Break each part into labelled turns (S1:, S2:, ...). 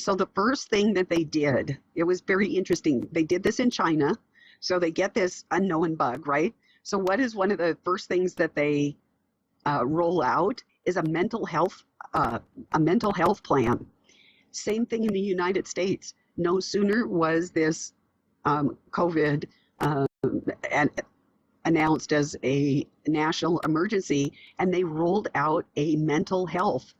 S1: So the first thing that they did, it was very interesting. They did this in China. So they get this unknown bug, right? So what is one of the first things that they roll out is a mental health plan. Same thing in the United States. No sooner was this COVID announced as a national emergency, and they rolled out a mental health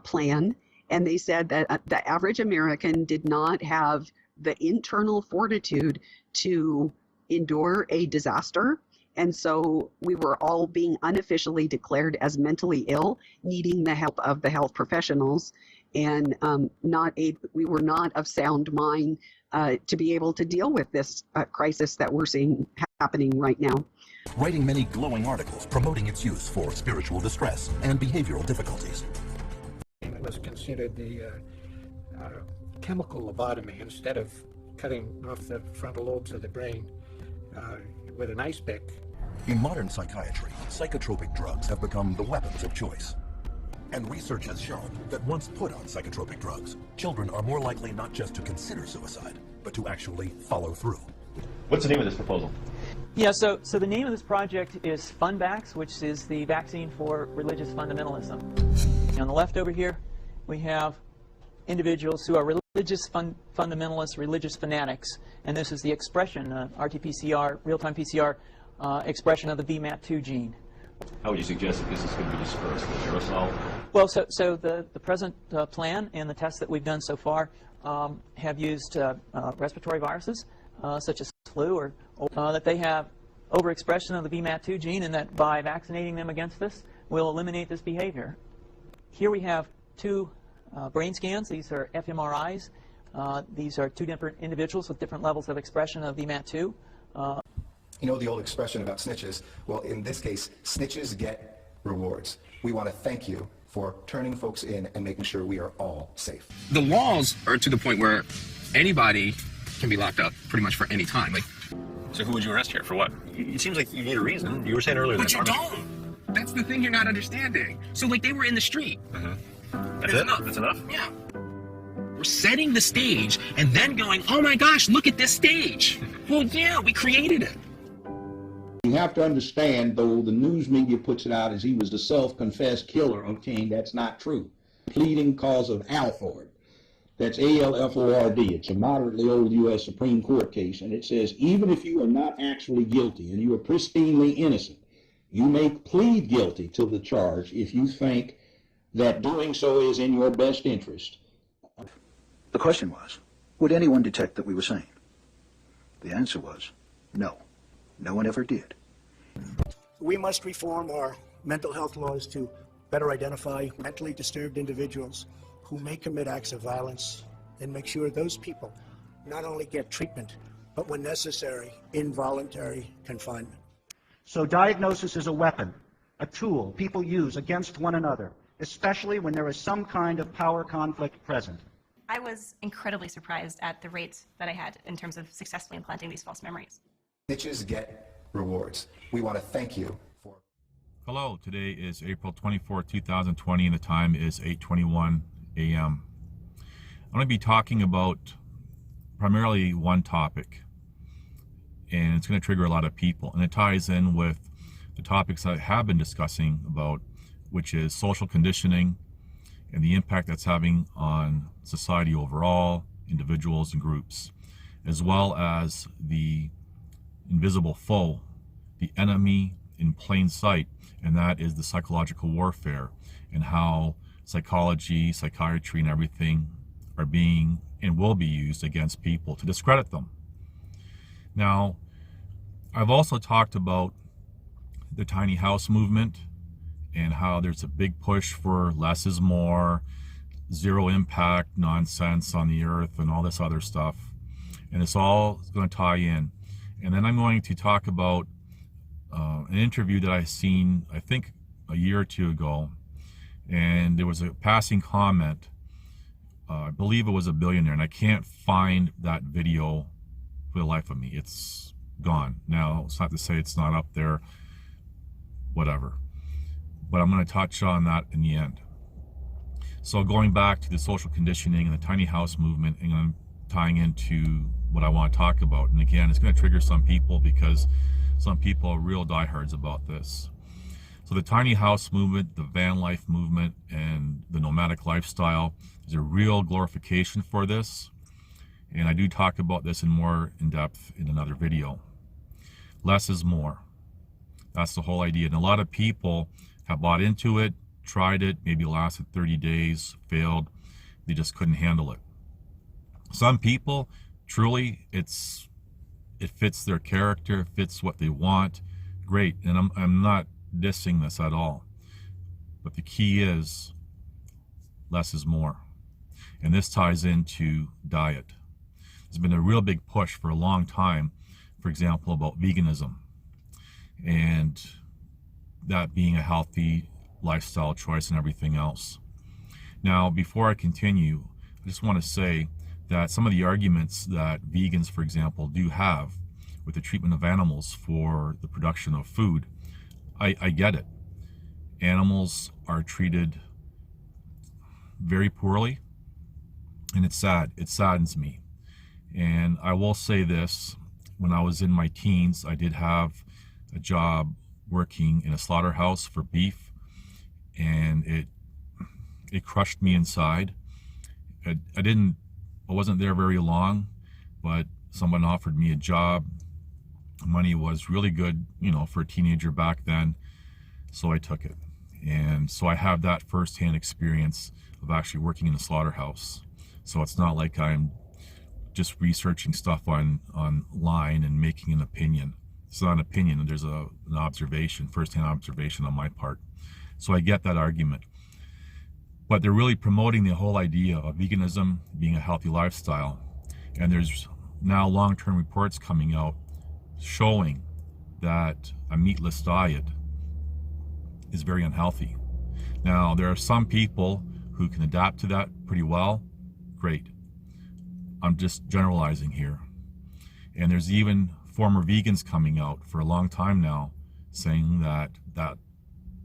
S1: plan. And they said that the average American did not have the internal fortitude to endure a disaster. And so we were all being unofficially declared as mentally ill, needing the help of the health professionals, and we were not of sound mind to be able to deal with this crisis that we're seeing happening right now.
S2: Writing many glowing articles promoting its use for spiritual distress and behavioral difficulties.
S3: It was considered the chemical lobotomy. Instead of cutting off the frontal lobes of the brain with an ice pick.
S2: In modern psychiatry, psychotropic drugs have become the weapons of choice. And research has shown that once put on psychotropic drugs, children are more likely not just to consider suicide, but to actually follow through.
S4: What's the name of this proposal?
S5: Yeah, so the name of this project is FunVax, which is the vaccine for religious fundamentalism. And on the left over here, we have individuals who are religious fundamentalists, religious fanatics, and this is the expression, RT-PCR, real-time PCR expression of the VMAT2 gene.
S4: How would you suggest that this is going to be dispersed with aerosol?
S5: Well, so the present plan and the tests that we've done so far have used respiratory viruses, such as flu, or that they have overexpression of the VMAT2 gene, and that by vaccinating them against this, we'll eliminate this behavior. Here we have two brain scans. These are fMRIs. These are two different individuals with different levels of expression of VMAT2.
S6: You know the old expression about snitches? Well, in this case, snitches get rewards. We want to thank you for turning folks in and making sure we are all safe.
S7: The laws are to the point where anybody can be locked up pretty much for any time. Like,
S4: So who would you arrest here? For what? It seems like you need a reason. You were saying earlier
S7: but
S4: that...
S7: you don't! That's the thing you're not understanding. So, like, they were in the street.
S4: That's it? That's enough?
S7: Yeah. We're setting the stage and then going, oh my gosh, look at this stage. Well, yeah, we created it.
S8: You have to understand, though, the news media puts it out as he was the self-confessed killer of King. That's not true. Pleading cause of Alford. That's A-L-F-O-R-D. It's a moderately old U.S. Supreme Court case, and it says, even if you are not actually guilty and you are pristinely innocent, you may plead guilty to the charge if you think that doing so is in your best interest.
S9: The question was, would anyone detect that we were sane? The answer was, no. No one ever did.
S10: We must reform our mental health laws to better identify mentally disturbed individuals who may commit acts of violence and make sure those people not only get treatment, but when necessary, involuntary confinement.
S11: So diagnosis is a weapon, a tool people use against one another, especially when there is some kind of power conflict present.
S12: I was incredibly surprised at the rates that I had in terms of successfully implanting these false memories.
S6: Snitches get rewards. We want to thank you for...
S13: Hello, today is April 24, 2020, and the time is 8:21 a.m. I'm going to be talking about primarily one topic, and it's going to trigger a lot of people, and it ties in with the topics I have been discussing about, which is social conditioning and the impact that's having on society overall, individuals and groups, as well as the invisible foe, the enemy in plain sight, and that is the psychological warfare, and how psychology, psychiatry, and everything are being and will be used against people to discredit them. Now, I've also talked about the tiny house movement and how there's a big push for less is more, zero impact nonsense on the earth, and all this other stuff. And it's all going to tie in. And then I'm going to talk about an interview that I seen, I think, a year or two ago. And there was a passing comment. I believe it was a billionaire, and I can't find that video for the life of me. It's gone. Now, it's not to say it's not up there, whatever. But I'm going to touch on that in the end. So going back to the social conditioning and the tiny house movement, and I'm tying into what I want to talk about. And again, it's going to trigger some people because some people are real diehards about this. So the tiny house movement, the van life movement, and the nomadic lifestyle is a real glorification for this. And I do talk about this more in depth in another video. Less is more. That's the whole idea. And a lot of people have bought into it, tried it, maybe lasted 30 days, failed. They just couldn't handle it. Some people, truly, it fits their character, fits what they want. Great. And I'm not dissing this at all. But the key is less is more. And this ties into diet. There's been a real big push for a long time, for example, about veganism, and that being a healthy lifestyle choice and everything else. Now, before I continue, I just want to say that some of the arguments that vegans, for example, do have with the treatment of animals for the production of food, I get it. Animals are treated very poorly, and it's sad. It saddens me. And I will say this, when I was in my teens, I did have a job working in a slaughterhouse for beef, and it crushed me inside. I wasn't there very long, but someone offered me a job. Money was really good, you know, for a teenager back then, so I took it. And so I have that firsthand experience of actually working in a slaughterhouse. So it's not like I'm just researching stuff online and making an opinion. It's not an opinion, there's an observation, firsthand observation on my part. So I get that argument. But they're really promoting the whole idea of veganism being a healthy lifestyle. And there's now long-term reports coming out showing that a meatless diet is very unhealthy. Now, there are some people who can adapt to that pretty well. Great. I'm just generalizing here. And there's even former vegans coming out for a long time now saying that that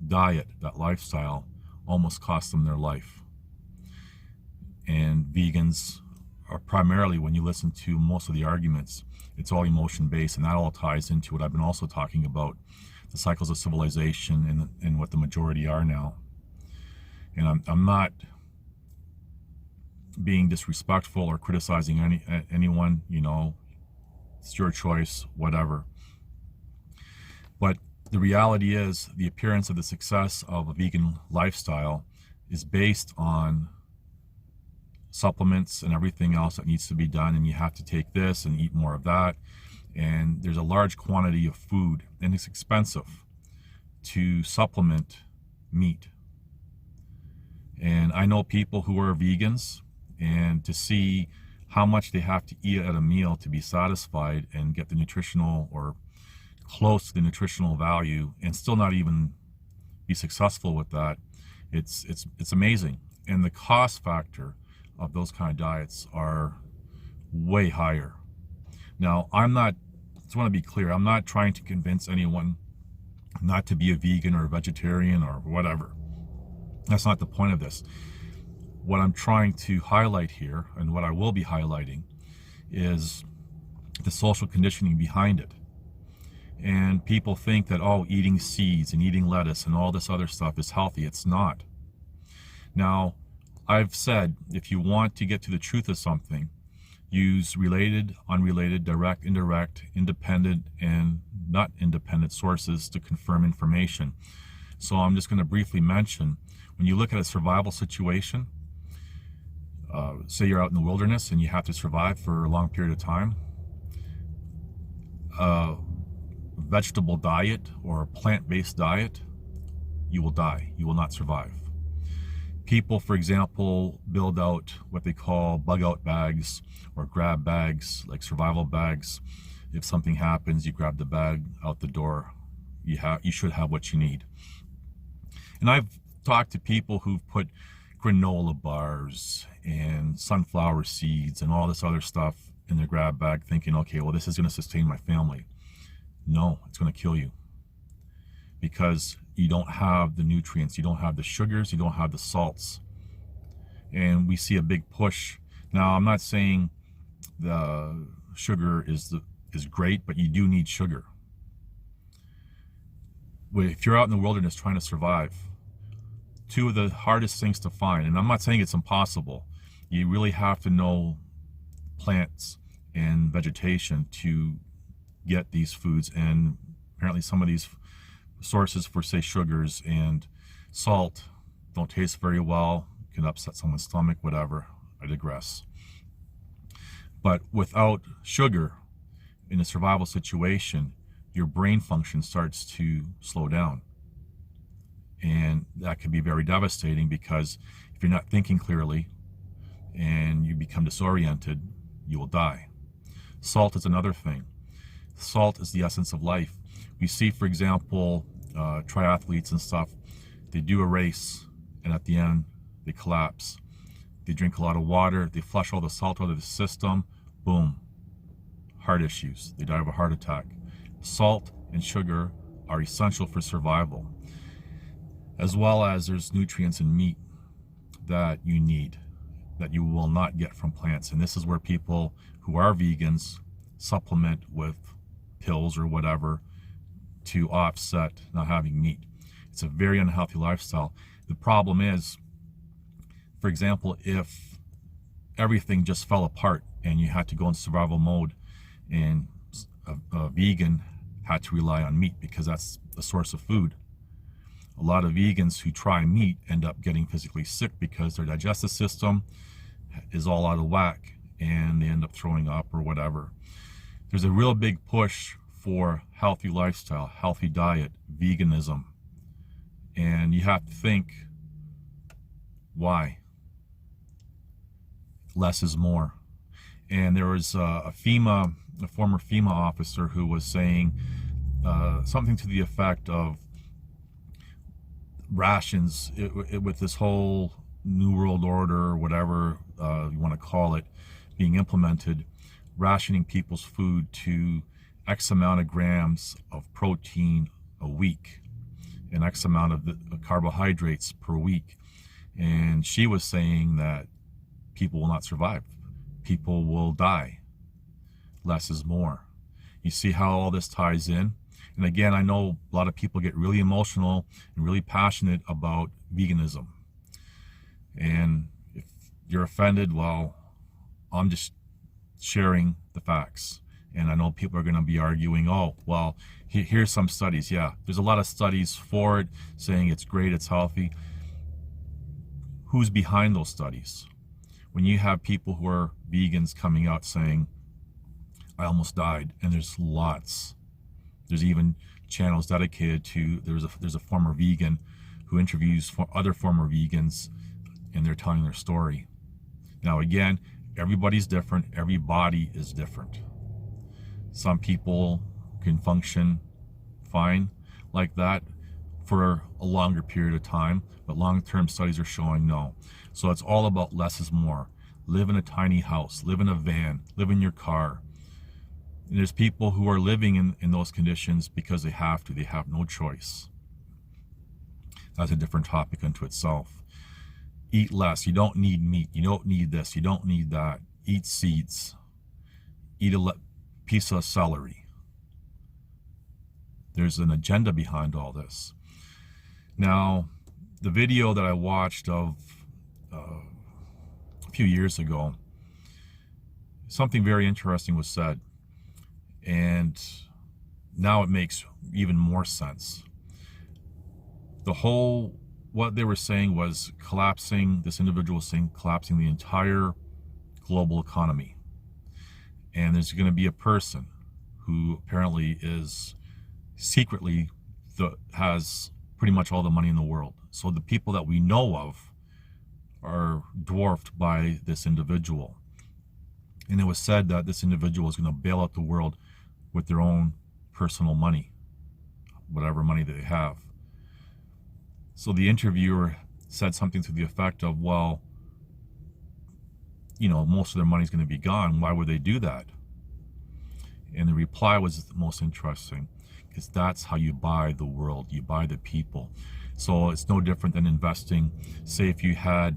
S13: diet, that lifestyle, almost cost them their life. And vegans are primarily, when you listen to most of the arguments, it's all emotion-based, and that all ties into what I've been also talking about, the cycles of civilization and what the majority are now. And I'm not being disrespectful or criticizing anyone, you know, it's your choice, whatever. But the reality is the appearance of the success of a vegan lifestyle is based on supplements and everything else that needs to be done, and you have to take this and eat more of that, and there's a large quantity of food, and it's expensive to supplement meat. And I know people who are vegans, and to see how much they have to eat at a meal to be satisfied and get the nutritional or close to the nutritional value and still not even be successful with that, it's amazing. And the cost factor of those kind of diets are way higher. Now, just want to be clear, I'm not trying to convince anyone not to be a vegan or a vegetarian or whatever. That's not the point of this. What I'm trying to highlight here, and what I will be highlighting, is the social conditioning behind it. And people think that, oh, eating seeds and eating lettuce and all this other stuff is healthy. It's not. Now, I've said, if you want to get to the truth of something, use related, unrelated, direct, indirect, independent, and not independent sources to confirm information. So I'm just going to briefly mention, when you look at a survival situation, say you're out in the wilderness and you have to survive for a long period of time, a vegetable diet or a plant-based diet, you will die. You will not survive. People, for example, build out what they call bug-out bags or grab bags, like survival bags. If something happens, you grab the bag out the door. You should have what you need. And I've talked to people who've put granola bars and sunflower seeds and all this other stuff in their grab bag thinking, okay, well, this is going to sustain my family. No, it's going to kill you, because you don't have the nutrients, you don't have the sugars, you don't have the salts. and we see a big push. Now, I'm not saying the sugar is great, but you do need sugar. If you're out in the wilderness trying to survive, two of the hardest things to find, and I'm not saying it's impossible, you really have to know plants and vegetation to get these foods. And apparently some of these sources for, say, sugars and salt don't taste very well, can upset someone's stomach, whatever. I digress. But without sugar in a survival situation, your brain function starts to slow down. And that can be very devastating, because if you're not thinking clearly and you become disoriented, you will die. Salt is another thing. Salt is the essence of life. We see, for example, triathletes and stuff, they do a race and at the end they collapse. They drink a lot of water, they flush all the salt out of the system, boom, heart issues, they die of a heart attack. Salt and sugar are essential for survival, as well as there's nutrients in meat that you need, that you will not get from plants. And this is where people who are vegans supplement with pills or whatever to offset not having meat. It's a very unhealthy lifestyle. The problem is, for example, if everything just fell apart and you had to go in survival mode, and a vegan had to rely on meat because that's the source of food. A lot of vegans who try meat end up getting physically sick because their digestive system is all out of whack and they end up throwing up or whatever. There's a real big push for healthy lifestyle, healthy diet, veganism. And you have to think, why? Less is more. And there was a former FEMA officer who was saying something to the effect of rations with this whole New World Order, or whatever you want to call it, being implemented, rationing people's food to X amount of grams of protein a week and X amount of carbohydrates per week. And she was saying that people will not survive. People will die. Less is more. You see how all this ties in? And again, I know a lot of people get really emotional and really passionate about veganism. And if you're offended, well, I'm just sharing the facts. And I know people are going to be arguing, oh, well, here's some studies. Yeah, there's a lot of studies for it saying it's great, it's healthy. Who's behind those studies? When you have people who are vegans coming out saying, I almost died, and there's lots. There's even channels dedicated to, there's a former vegan who interviews other former vegans, and they're telling their story. Now again, everybody's different, every body is different. Some people can function fine like that for a longer period of time, but long-term studies are showing no. So it's all about less is more. Live in a tiny house, live in a van, live in your car. And there's people who are living in those conditions because they have to, they have no choice. That's a different topic unto itself. Eat less, you don't need meat, you don't need this, you don't need that. Eat seeds, eat a piece of celery. There's an agenda behind all this. Now, the video that I watched of a few years ago, something very interesting was said, and now it makes even more sense. What they were saying was collapsing, this individual was saying collapsing the entire global economy. And there's going to be a person who apparently is secretly has pretty much all the money in the world. So the people that we know of are dwarfed by this individual. And it was said that this individual is going to bail out the world with their own personal money, whatever money they have. So the interviewer said something to the effect of, well, you know, most of their money is going to be gone. Why would they do that? And the reply was the most interesting, because that's how you buy the world. You buy the people. So it's no different than investing. Say if you had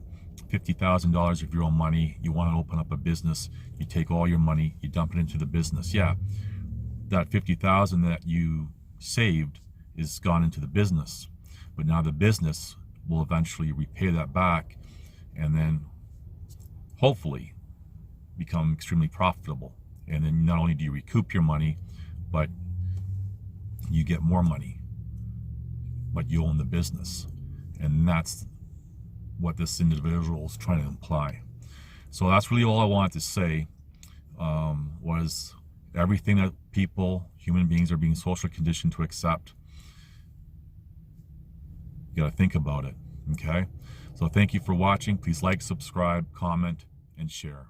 S13: $50,000 of your own money, you want to open up a business, you take all your money, you dump it into the business. Yeah, that $50,000 that you saved is gone into the business, but now the business will eventually repay that back and then hopefully become extremely profitable. And then not only do you recoup your money, but you get more money, but you own the business. And that's what this individual is trying to imply. So that's really all I wanted to say, was everything that people, human beings, are being socially conditioned to accept. You gotta think about it, okay? So thank you for watching. Please like, subscribe, comment, and share.